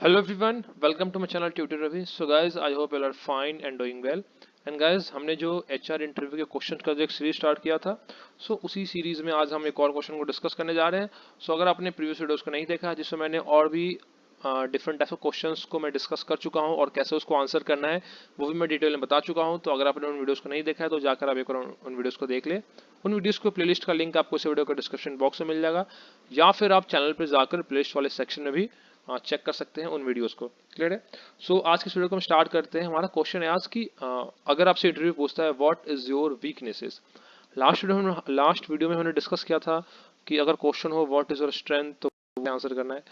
Hello everyone, welcome to my channel Tutor Ravi. So guys, I hope you all are fine and doing well. And guys, हमने जो HR interview के question का जो एक series start किया था, उसी सीरीज में आज हम एक और क्वेश्चन को डिस्कस करने जा रहे हैं. अगर आपने प्रीवियस वीडियोस को नहीं देखा जिसमें मैंने और भी डिफरेंट टाइप ऑफ क्वेश्चंस को मैं डिस्कस कर चुका हूं और कैसे उसको आंसर करना है वो भी मैं डिटेल में बता चुका हूं. तो अगर आपने उन वीडियोस को नहीं देखा है तो जाकर आप एक बार उन वीडियोस को देख ले. उन वीडियोस को प्लेलिस्ट का लिंक आपको इस वीडियो के डिस्क्रिप्शन बॉक्स में मिल जाएगा, या फिर आप चैनल पर जाकर प्लेलिस्ट वाले सेक्शन में भी चेक कर सकते हैं उन वीडियोस को. क्लियर है. आज की इस वीडियो को हम स्टार्ट करते हैं. हमारा क्वेश्चन है आज की, अगर आपसे इंटरव्यू पूछता है what is your weaknesses. Last video में हमने डिस्कस किया था कि अगर क्वेश्चन हो व्हाट इज योर स्ट्रेंथ तो आंसर करना है.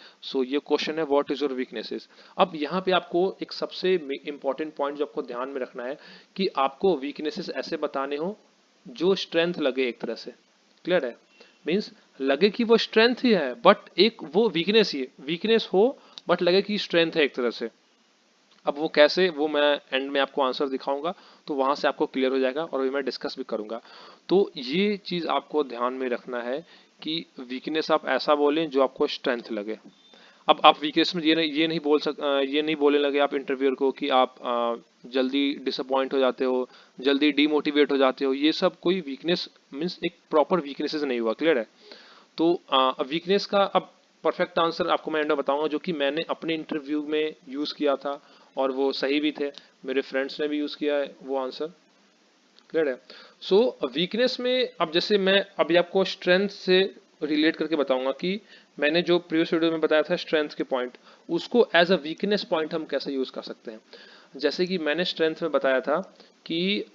ये क्वेश्चन है व्हाट इज योर वीकनेसेस. अब यहाँ पे आपको एक सबसे इंपॉर्टेंट पॉइंट जो आपको ध्यान में रखना है कि आपको वीकनेसेस ऐसे बताने हो जो स्ट्रेंथ लगे एक तरह से. क्लियर है. मीन्स लगे कि वो स्ट्रेंथ ही है बट एक वो वीकनेस ही है, वीकनेस हो बट लगे कि स्ट्रेंथ है एक तरह से. अब वो कैसे, वो मैं एंड में आपको आंसर दिखाऊंगा तो वहां से आपको क्लियर हो जाएगा और भी मैं डिस्कस भी करूंगा. तो ये चीज आपको ध्यान में रखना है कि वीकनेस आप ऐसा बोलें जो आपको स्ट्रेंथ लगे. अब आप वीकनेस में ये नहीं बोलने लगे आप इंटरव्यूअर को कि आप जल्दी डिसअपॉइंट हो जाते हो, जल्दी डीमोटिवेट हो जाते हो. ये सब कोई वीकनेस मीन्स एक प्रॉपर वीकनेसेस नहीं हुआ. क्लियर है. तो वीकनेस का अब परफेक्ट आंसर आपको मैं एंड में बताऊंगा जो कि मैंने अपने इंटरव्यू में यूज किया था और वो सही भी थे, मेरे फ्रेंड्स ने भी यूज किया है वो आंसर. क्लियर है. वीकनेस में अब जैसे मैं अभी आपको स्ट्रेंथ से रिलेट करके बताऊंगा कि मैंने जो प्रीवियस वीडियो में बताया था स्ट्रेंथ के पॉइंट, उसको एज अ वीकनेस पॉइंट हम कैसे यूज कर सकते हैं. जैसे कि मैंने स्ट्रेंथ में बताया था कि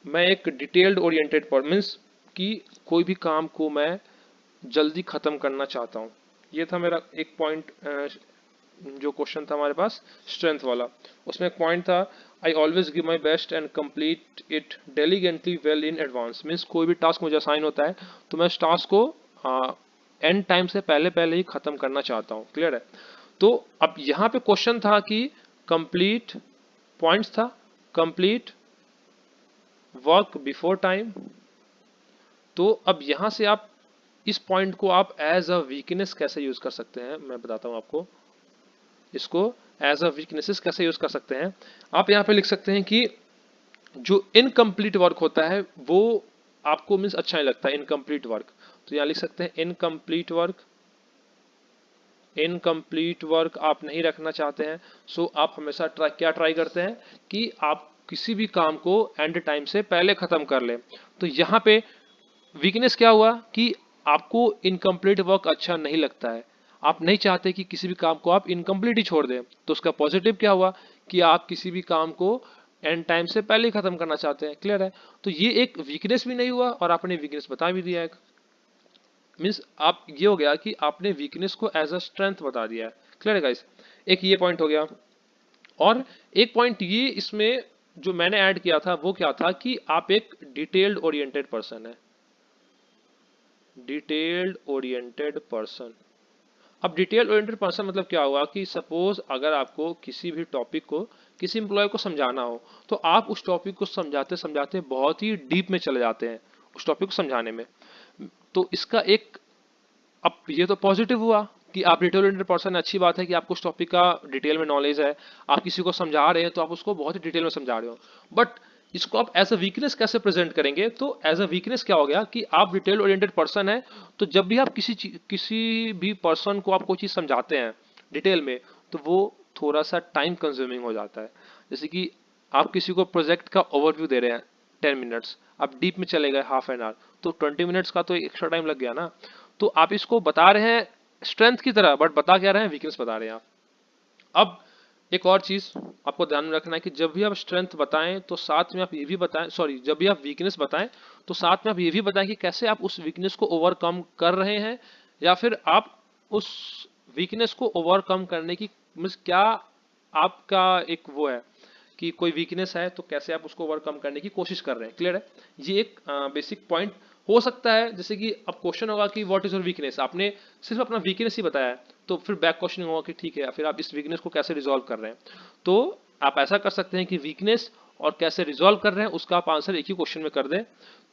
मैं एक डिटेल्ड ओरिएंटेड पर मीन्स कि कोई भी काम को मैं जल्दी खत्म करना चाहता हूँ. ये था मेरा एक पॉइंट. जो क्वेश्चन था हमारे पास स्ट्रेंथ वाला, उसमें एक पॉइंट था I always give my best and complete it diligently well in advance. Means कोई भी टास्क मुझे असाइन होता है तो मैं उस टास्क को एंड टाइम से पहले पहले ही खत्म करना चाहता हूँ. क्लियर है. तो अब यहाँ पे क्वेश्चन था कि कंप्लीट पॉइंट्स था कंप्लीट वर्क बिफोर टाइम. तो अब यहाँ से आप इस पॉइंट को आप एज अ वीकनेस कैसे यूज कर सकते हैं मैं बताता हूं आपको. इसको एज अ वीकनेसेस कैसे यूज कर सकते हैं. आप यहाँ पे लिख सकते हैं कि जो इनकम्प्लीट वर्क होता है वो आपको मीन्स अच्छा नहीं लगता इनकम्प्लीट वर्क. तो यहाँ लिख सकते हैं इनकम्प्लीट वर्क. इनकम्प्लीट वर्क आप नहीं रखना चाहते हैं. आप हमेशा ट्राई करते हैं कि आप किसी भी काम को एंड टाइम से पहले खत्म कर लें. तो यहाँ पे वीकनेस क्या हुआ कि आपको इनकम्प्लीट वर्क अच्छा नहीं लगता है, आप नहीं चाहते कि किसी भी काम को आप इनकम्प्लीट ही छोड़ दें. तो उसका पॉजिटिव क्या हुआ कि आप किसी भी काम को एंड टाइम से पहले ही खत्म करना चाहते हैं. क्लियर है. तो ये एक वीकनेस भी नहीं हुआ और आपने वीकनेस बता भी दिया. एक मीन्स आप ये हो गया कि आपने वीकनेस को एज अ स्ट्रेंथ बता दिया है. क्लियर है गाइस. एक ये पॉइंट हो गया. और एक पॉइंट ये इसमें जो मैंने ऐड किया था वो क्या था कि आप एक डिटेल्ड ओरिएंटेड पर्सन है. Detailed oriented person. अब डिटेल ओरिएंटेड पर्सन मतलब क्या हुआ कि सपोज अगर आपको किसी भी टॉपिक को किसी एम्प्लॉय को समझाना हो तो आप उस टॉपिक को समझाते समझाते बहुत ही डीप में चले जाते हैं उस टॉपिक को समझाने में. तो इसका एक, अब ये तो पॉजिटिव हुआ कि आप डिटेल ओरिएंटेड पर्सन है, अच्छी बात है कि आपको उस टॉपिक का डिटेल में नॉलेज है, आप किसी को समझा रहे हैं तो आप उसको बहुत ही डिटेल में समझा रहे हो. बट इसको आप एज अ वीकनेस कैसे प्रेजेंट करेंगे. तो एज अ वीकनेस क्या हो गया कि आप डिटेल ओरिएंटेड पर्सन है, तो जब भी आप किसी भी पर्सन को आप कोई चीज समझाते हैं डिटेल में तो वो थोड़ा सा टाइम कंज्यूमिंग हो जाता है. जैसे कि आप किसी को प्रोजेक्ट का ओवरव्यू दे रहे हैं 10 मिनट्स, आप डीप में चले गए हाफ एन आवर, तो 20 मिनट्स का तो एक्स्ट्रा टाइम लग गया ना. तो आप इसको बता रहे हैं स्ट्रेंथ की तरह बट बता क्या रहे हैं, वीकनेस बता रहे हैं आप. अब एक और चीज आपको ध्यान में रखना है कि जब भी आप स्ट्रेंथ बताएं तो साथ में आप ये भी बताएं, सॉरी, जब भी आप वीकनेस बताएं तो साथ में आप ये भी बताएं कि कैसे आप उस वीकनेस को ओवरकम कर रहे हैं, या फिर आप उस वीकनेस को ओवरकम करने की मीन्स क्या आपका एक वो है कि कोई वीकनेस है तो कैसे आप उसको ओवरकम करने की कोशिश कर रहे हैं. क्लियर है. ये एक बेसिक पॉइंट हो सकता है. जैसे कि अब क्वेश्चन होगा कि व्हाट इज योर वीकनेस, आपने सिर्फ अपना वीकनेस ही बताया है तो फिर बैक क्वेश्चन होगा कि ठीक है फिर आप इस वीकनेस को कैसे रिजॉल्व कर रहे हैं. तो आप ऐसा कर सकते हैं कि वीकनेस और कैसे रिजॉल्व कर रहे हैं उसका आप आंसर एक ही क्वेश्चन में कर दें.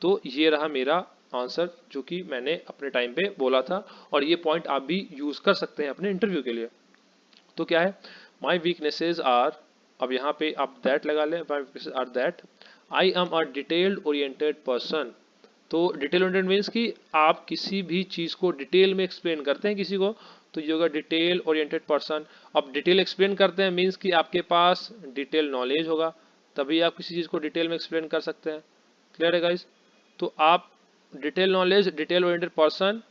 तो ये रहा मेरा आंसर जो कि मैंने अपने टाइम पे बोला था और ये पॉइंट आप भी यूज कर सकते हैं अपने इंटरव्यू के लिए. तो क्या है, माई वीकनेसेस आर, अब यहाँ पे आप दैट लगा ले, my weaknesses are that I am a detailed oriented person. तो डिटेल ओरिएंटेड मीन्स कि आप किसी भी चीज़ को डिटेल में एक्सप्लेन करते हैं किसी को, तो ये होगा डिटेल ओरिएंटेड पर्सन। अब डिटेल एक्सप्लेन करते हैं मीन्स कि आपके पास डिटेल नॉलेज होगा, तभी आप किसी चीज़ को डिटेल में एक्सप्लेन कर सकते हैं। क्लियर है गाइज? तो आप detail knowledge, detail oriented person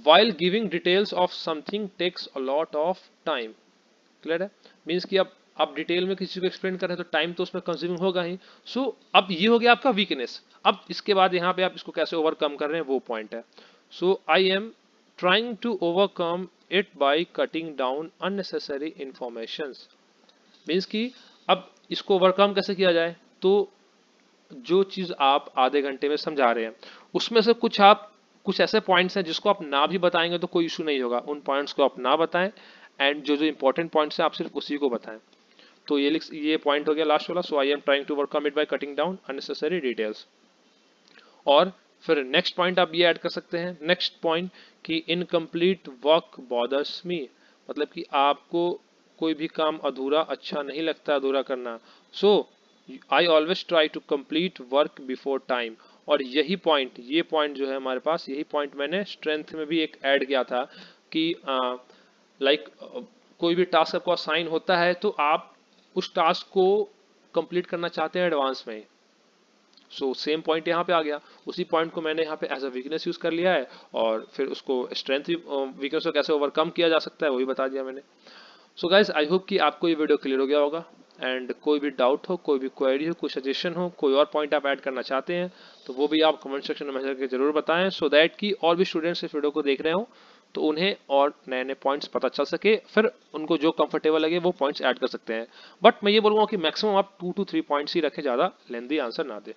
while giving details of something takes a lot of time। Clear है? मीन्स कि अब आप डिटेल में किसी को एक्सप्लेन कर रहे हैं तो टाइम तो उसमें कंज्यूमिंग होगा ही। सो अब ये हो गया आपका वीकनेस। अब इसके बाद यहाँ पे आप इसको कैसे ओवरकम कर रहे हैं वो पॉइंट है। So I am trying to overcome it by cutting down unnecessary information. Means कि अब इसको ओवरकम कैसे किया जाए, तो जो चीज आप आधे घंटे में समझा रहे हैं उसमें से कुछ ऐसे पॉइंट्स हैं जिसको आप ना भी बताएंगे तो कोई इशू नहीं होगा, उन पॉइंट्स को आप ना बताएं एंड जो जो इंपॉर्टेंट पॉइंट्स हैं आप सिर्फ उसी को बताएं। तो ये पॉइंट हो गया लास्ट वाला। So I am trying to overcome it by cutting down unnecessary details. और फिर नेक्स्ट पॉइंट आप ये ऐड कर सकते हैं, नेक्स्ट पॉइंट कि इनकम्प्लीट वर्क बॉदर्स मी, मतलब कि आपको कोई भी काम अधूरा अच्छा नहीं लगता अधूरा करना। So I always try to complete work before time. और यही पॉइंट, ये पॉइंट जो है हमारे पास, यही पॉइंट मैंने स्ट्रेंथ में भी एक ऐड किया था कि लाइक कोई भी टास्क आपको असाइन होता है तो आप उस टास्क को कंप्लीट करना चाहते हैं एडवांस में। सो सेम पॉइंट यहाँ पे आ गया, उसी पॉइंट को मैंने यहाँ पे एज अ वीकनेस यूज कर लिया है और फिर उसको स्ट्रेंथ, वीकनेस को कैसे ओवरकम किया जा सकता है वो भी बता दिया मैंने। सो गाइज आई होप कि आपको ये वीडियो क्लियर हो गया होगा एंड कोई भी डाउट हो, कोई भी क्वेरी हो, कोई सजेशन हो, कोई और पॉइंट आप ऐड करना चाहते हैं तो वो भी आप कमेंट सेक्शन में मैसेज करके जरूर बताएं, सो दैट कि और भी स्टूडेंट्स इस वीडियो को देख रहे हो तो उन्हें और नए नए पॉइंट्स पता चल सके, फिर उनको जो कंफर्टेबल लगे वो पॉइंट्स ऐड कर सकते हैं। बट मैं ये बोलूँगा कि मैक्सिमम आप 2 to 3 पॉइंट्स ही रखें, ज़्यादा लेंदी आंसर ना दें।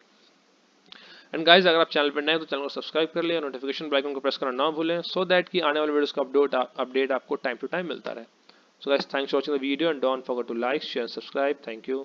एंड गाइज अगर आप चैनल पर नए हैं तो चैनल को सब्सक्राइब कर लें, नोटिफिकेशन बेल आइकन को प्रेस करना ना भूलें, सो दैट कि आने वाले वीडियोस का अपडेट आपको टाइम टू टाइम मिलता रहे। So guys, thanks for watching the video and don't forget to like, share and subscribe. Thank you.